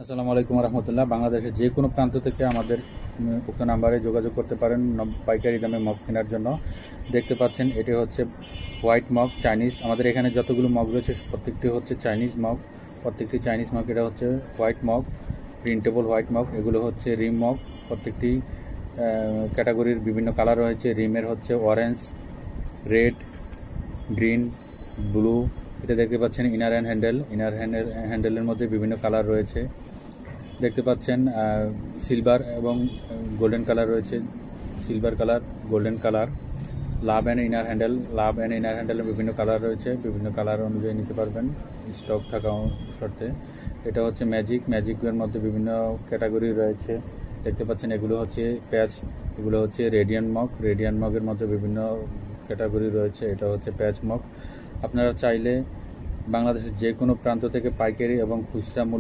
আসসালামু আলাইকুম রহমতুল্লাহ। বাংলাদেশের যে কোনো প্রান্ত থেকে আমাদের উক্ত নাম্বারে যোগাযোগ করতে পারেন পাইকারি দামে মগ কেনার জন্য। দেখতে পাচ্ছেন এটি হচ্ছে হোয়াইট মগ চাইনিজ। আমাদের এখানে যতগুলো মগ রয়েছে প্রত্যেকটি হচ্ছে চাইনিজ মগ। প্রত্যেকটি চাইনিজ মগ। এটা হচ্ছে white mug, printable white mug. এগুলো হচ্ছে রিম মগ। প্রত্যেকটি ক্যাটাগরির বিভিন্ন কালার রয়েছে। রিমের হচ্ছে অরেঞ্জ, রেড, গ্রিন, ব্লু। এটা দেখতে পাচ্ছেন ইনার হ্যান্ডেলের মধ্যে বিভিন্ন কালার রয়েছে। দেখতে পাচ্ছেন সিলভার এবং গোল্ডেন কালার রয়েছে। Silver colour, golden colour. লাভ অ্যান্ড ইনার হ্যান্ডেলের বিভিন্ন কালার রয়েছে। বিভিন্ন কালার অনুযায়ী নিতে পারবেন স্টক থাকা শর্তে। এটা হচ্ছে ম্যাজিকের মধ্যে বিভিন্ন ক্যাটাগরি রয়েছে। দেখতে পাচ্ছেন এগুলো হচ্ছে প্যাচ। এগুলো হচ্ছে রেডিয়ান মগের মধ্যে বিভিন্ন ক্যাটাগরি রয়েছে। এটা হচ্ছে প্যাচ মগ। আপনারা চাইলে বাংলাদেশের যে কোনো প্রান্ত থেকে পাইকারি এবং খুচরা মূল্য